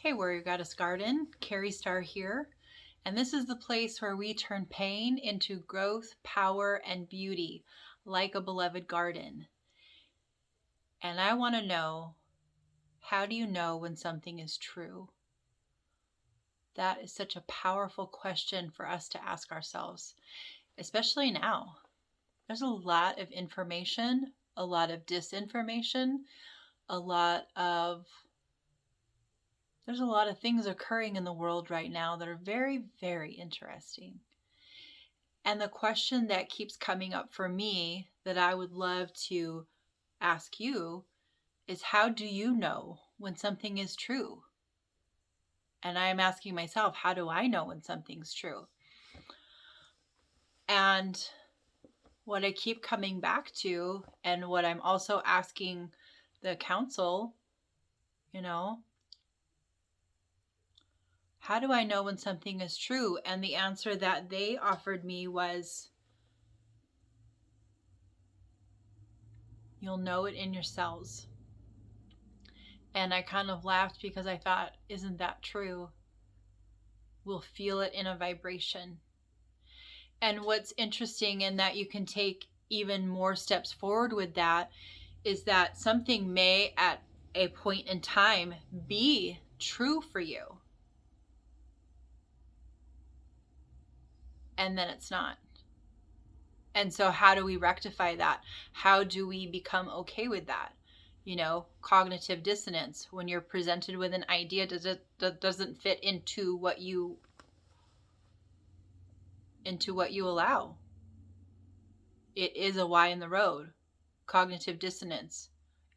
Hey Warrior Goddess Garden, Carrie Star here, and this is the place where we turn pain into growth, power, and beauty, like a beloved garden. And I want to know, how do you know when something is true? That is such a powerful question for us to ask ourselves, especially now. There's a lot of information, a lot of disinformation, there's a lot of things occurring in the world right now that are very, very interesting. And the question that keeps coming up for me that I would love to ask you is, how do you know when something is true? And I'm asking myself, how do I know when something's true? And what I keep coming back to, and what I'm also asking the council, how do I know when something is true? And the answer that they offered me was, you'll know it in your cells. And I kind of laughed because I thought, isn't that true? We'll feel it in a vibration. And what's interesting in that you can take even more steps forward with that is that something may at a point in time be true for you. And then it's not. And so how do we rectify that? How do we become okay with that? Cognitive dissonance, when you're presented with an idea that doesn't fit into what you allow. It is a Y in the road. Cognitive dissonance.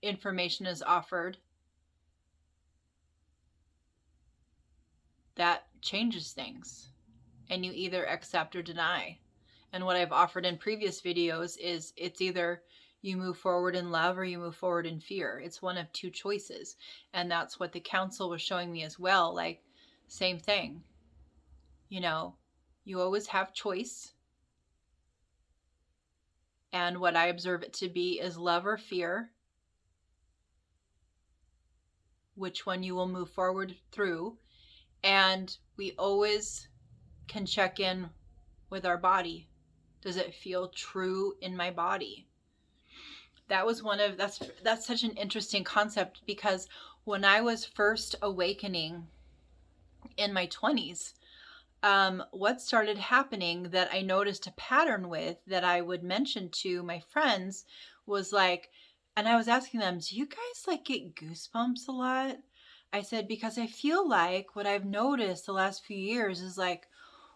Information is offered that changes things, and you either accept or deny. And what I've offered in previous videos is, it's either you move forward in love or you move forward in fear. It's one of two choices. And that's what the council was showing me as well. Like, same thing. You always have choice. And what I observe it to be is love or fear. Which one you will move forward through. And we always can check in with our body. Does it feel true in my body? That's such an interesting concept, because when I was first awakening in my 20s, what started happening that I noticed a pattern with, that I would mention to my friends, was like, and I was asking them, do you guys get goosebumps a lot? I said, because I feel like what I've noticed the last few years is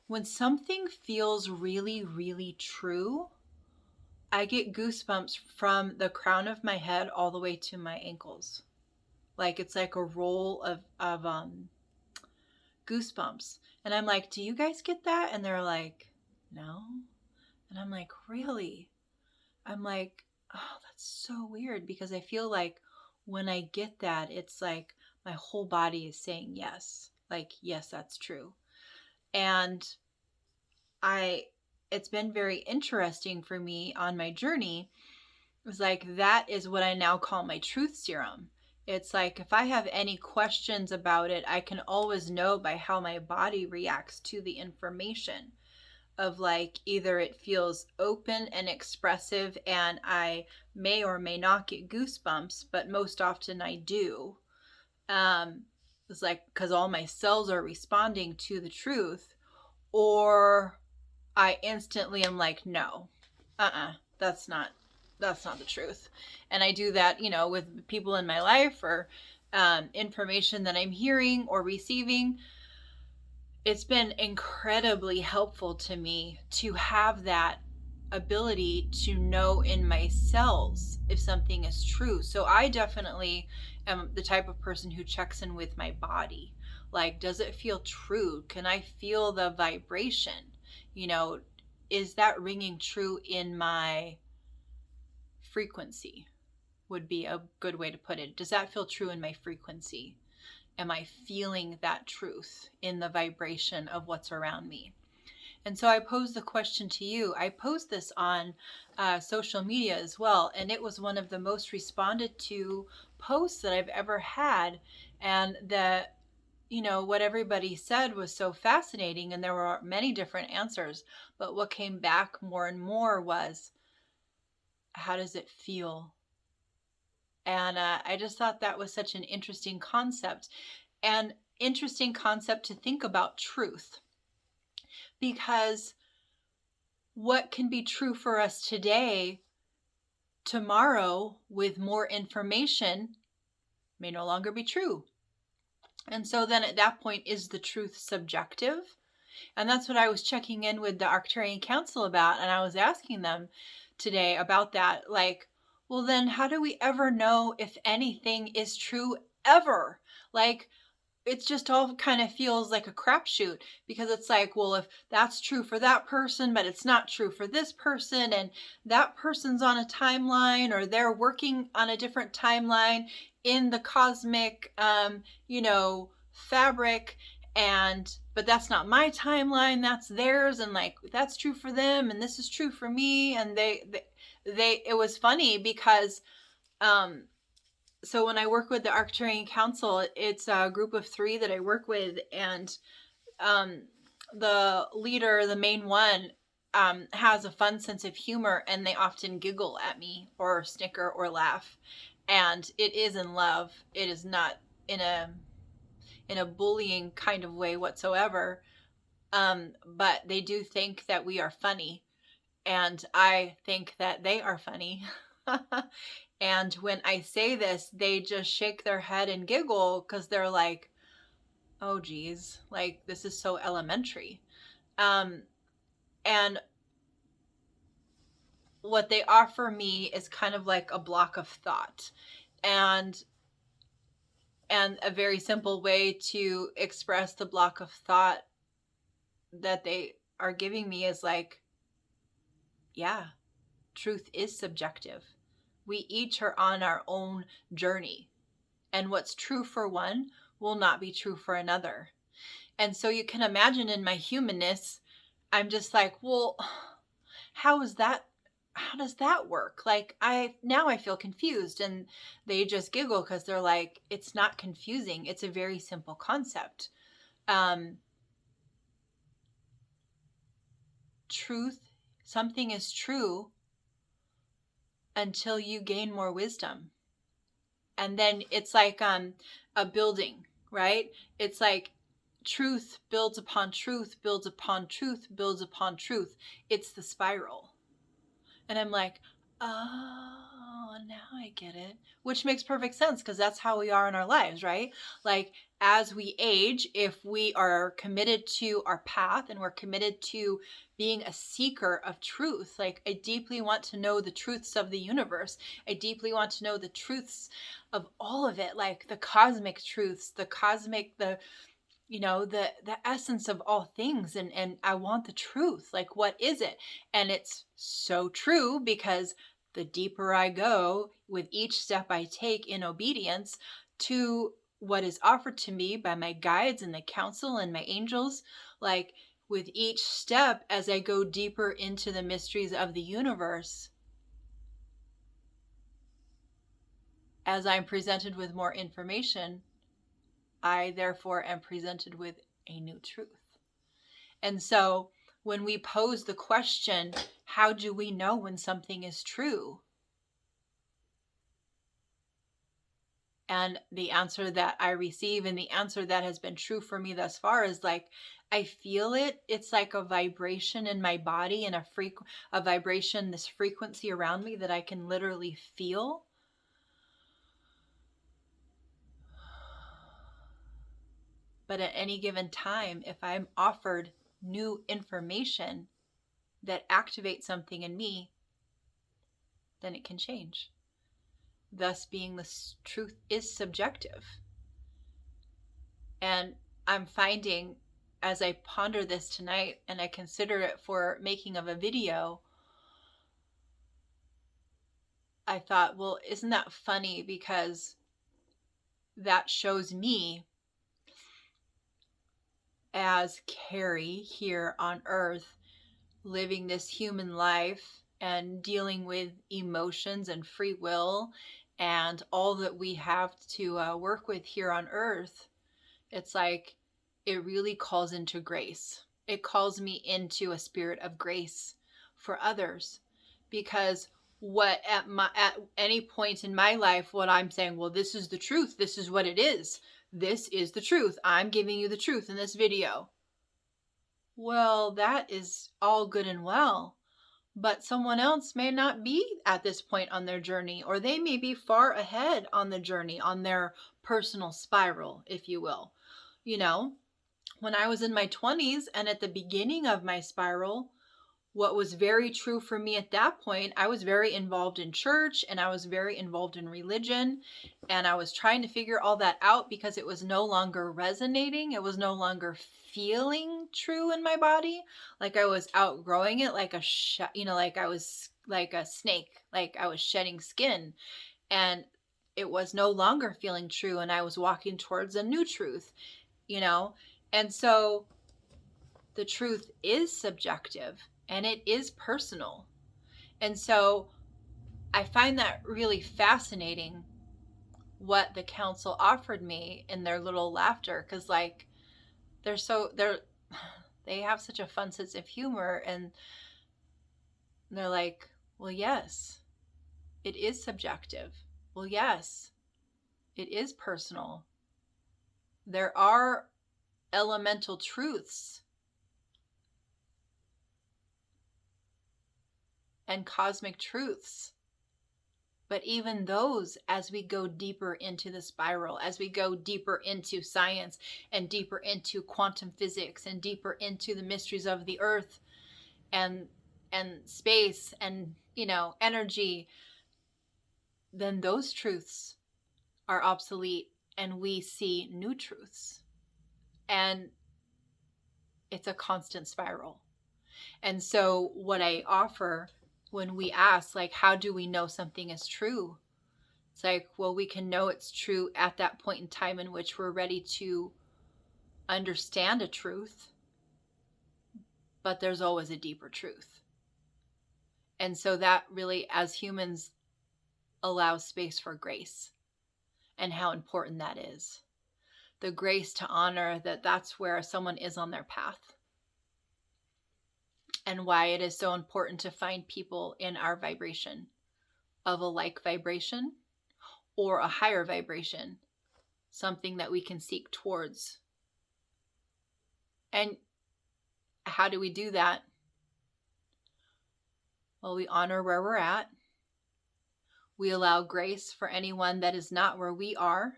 when something feels really, really true, I get goosebumps from the crown of my head all the way to my ankles. It's like a roll of goosebumps. And I'm like, do you guys get that? And they're like, no. And I'm like, really? I'm like, oh, that's so weird, because I feel like when I get that, it's like my whole body is saying yes. Yes, that's true. And it's been very interesting for me on my journey. It's that is what I now call my truth serum. It's if I have any questions about it, I can always know by how my body reacts to the information of either it feels open and expressive and I may or may not get goosebumps, but most often I do. It's because all my cells are responding to the truth, or I instantly am like, no, that's not the truth. And I do that, with people in my life, or information that I'm hearing or receiving. It's been incredibly helpful to me to have that ability to know in my cells if something is true. So I definitely am the type of person who checks in with my body. Does it feel true? Can I feel the vibration? Is that ringing true in my frequency? Would be a good way to put it. Does that feel true in my frequency? Am I feeling that truth in the vibration of what's around me? And so I posed the question to you. I posed this on social media as well, and it was one of the most responded to posts that I've ever had. And what everybody said was so fascinating, and there were many different answers, but what came back more and more was, how does it feel? And I just thought that was such an interesting concept, and interesting concept to think about truth, because what can be true for us today, tomorrow with more information may no longer be true. And so then at that point, is the truth subjective? And that's what I was checking in with the Arcturian Council about. And I was asking them today about that. Like, well, then how do we ever know if anything is true ever? Like, it's just all kind of feels like a crapshoot, because it's like, well, if that's true for that person, but it's not true for this person, and that person's on a timeline, or they're working on a different timeline in the cosmic, fabric, but that's not my timeline, that's theirs, and like, that's true for them, and this is true for me. And it was funny because, so when I work with the Arcturian Council, it's a group of 3 that I work with, and the leader, the main one, has a fun sense of humor, and they often giggle at me or snicker or laugh, and it is in love. It is not in a bullying kind of way whatsoever, but they do think that we are funny, and I think that they are funny. And when I say this, they just shake their head and giggle, because they're like, oh geez, like, this is so elementary. And what they offer me is kind of like a block of thought, and a very simple way to express the block of thought that they are giving me is like, yeah, truth is subjective. We each are on our own journey, and what's true for one will not be true for another. And so you can imagine, in my humanness, I'm just like, well, how does that work? Like, I feel confused. And they just giggle, because they're like, it's not confusing. It's a very simple concept. Truth, something is true until you gain more wisdom. And then it's like a building, right? It's like truth builds upon truth, builds upon truth, builds upon truth. It's the spiral. And I'm like, oh, now I get it. Which makes perfect sense, because that's how we are in our lives, right? Like, as we age, if we are committed to our path and we're committed to being a seeker of truth, like, I deeply want to know the truths of the universe. I deeply want to know the truths of all of it, like the cosmic truths, the essence of all things. And I want the truth. Like, what is it? And it's so true, because the deeper I go with each step I take in obedience to what is offered to me by my guides and the council and my angels, like, with each step, as I go deeper into the mysteries of the universe, as I'm presented with more information, I therefore am presented with a new truth. And so when we pose the question, how do we know when something is true? And the answer that I receive, and the answer that has been true for me thus far, is like, I feel it. It's like a vibration in my body, and a vibration, this frequency around me that I can literally feel. But at any given time, if I'm offered new information that activates something in me, then it can change. Thus being, the truth is subjective. And I'm finding, as I ponder this tonight and I consider it for making of a video, I thought, well, isn't that funny? Because that shows me, as Carrie here on earth, living this human life and dealing with emotions and free will and all that we have to work with here on earth, It's like it really calls into grace. It calls me into a spirit of grace for others, because what at any point in my life, what I'm saying, well, this is the truth, this is what it is, this is the truth, I'm giving you the truth in this video. Well, that is all good and well, but someone else may not be at this point on their journey, or they may be far ahead on the journey, on their personal spiral, if you will. You know, when I was in my 20s and at the beginning of my spiral, what was very true for me at that point, I was very involved in church and I was very involved in religion, and I was trying to figure all that out because it was no longer resonating. It was no longer feeling true in my body. Like I was outgrowing it, like like I was like a snake, like I was shedding skin, and it was no longer feeling true, and I was walking towards a new truth, and so the truth is subjective and it is personal. And so I find that really fascinating what the council offered me in their little laughter, because like they have such a fun sense of humor, and they're like, well, yes, it is subjective. Well, yes, it is personal. There are elemental truths and cosmic truths. But even those, as we go deeper into the spiral, as we go deeper into science and deeper into quantum physics and deeper into the mysteries of the earth and space and, energy, then those truths are obsolete and we see new truths. And it's a constant spiral. And so what I offer when we ask, like, how do we know something is true? It's like, well, we can know it's true at that point in time in which we're ready to understand a truth, but there's always a deeper truth. And so that really, as humans, allows space for grace and how important that is. The grace to honor that that's where someone is on their path. And why it is so important to find people in our vibration, of a like vibration or a higher vibration, something that we can seek towards. And how do we do that? Well, we honor where we're at. We allow grace for anyone that is not where we are.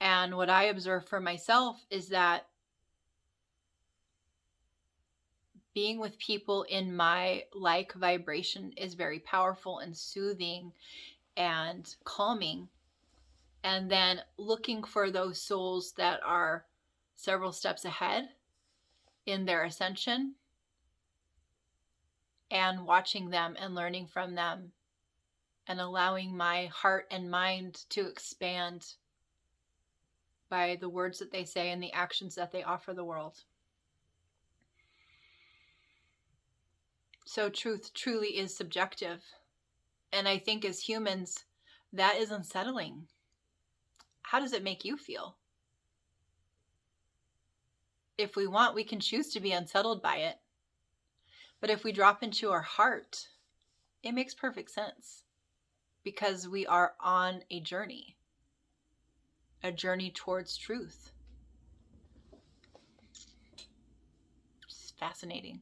And what I observe for myself is that being with people in my like vibration is very powerful and soothing and calming. And then looking for those souls that are several steps ahead in their ascension and watching them and learning from them and allowing my heart and mind to expand by the words that they say and the actions that they offer the world. So truth truly is subjective. And I think as humans, that is unsettling. How does it make you feel? If we want, we can choose to be unsettled by it. But if we drop into our heart, it makes perfect sense, because we are on a journey towards truth. It's fascinating.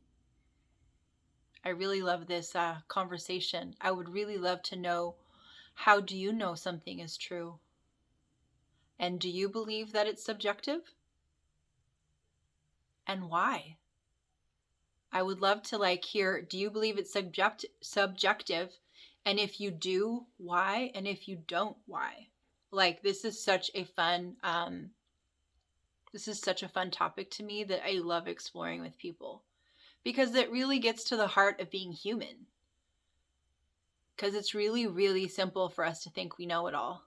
I really love this conversation. I would really love to know, how do you know something is true? And do you believe that it's subjective? And why? I would love to hear, do you believe it's subjective? And if you do, why? And if you don't, why? This is such a fun topic to me that I love exploring with people, because it really gets to the heart of being human. Because it's really, really simple for us to think we know it all.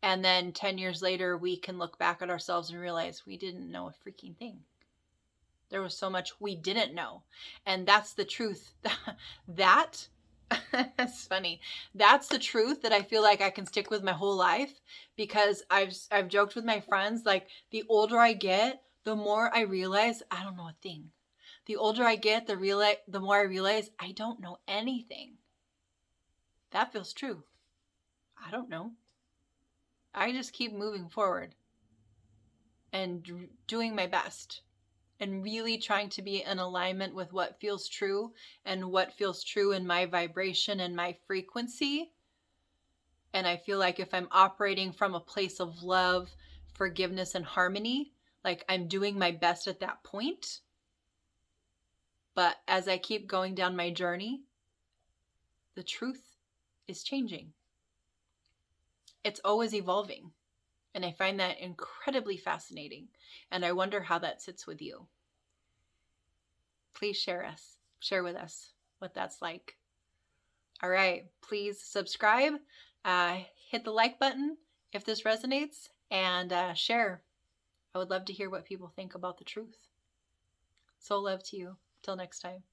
And then 10 years later, we can look back at ourselves and realize we didn't know a freaking thing. There was so much we didn't know. And that's the truth. That That's funny. That's the truth that I feel like I can stick with my whole life, because I've joked with my friends, like, the older I get, the more I realize I don't know a thing. The older I get, the more I realize I don't know anything. That feels true. I don't know. I just keep moving forward and doing my best and really trying to be in alignment with what feels true and what feels true in my vibration and my frequency. And I feel like if I'm operating from a place of love, forgiveness, and harmony, like, I'm doing my best at that point. But as I keep going down my journey, the truth is changing. It's always evolving. And I find that incredibly fascinating. And I wonder how that sits with you. Please share with us what that's like. All right, please subscribe, hit the like button if this resonates, and share. I would love to hear what people think about the truth. Soul love to you. Till next time.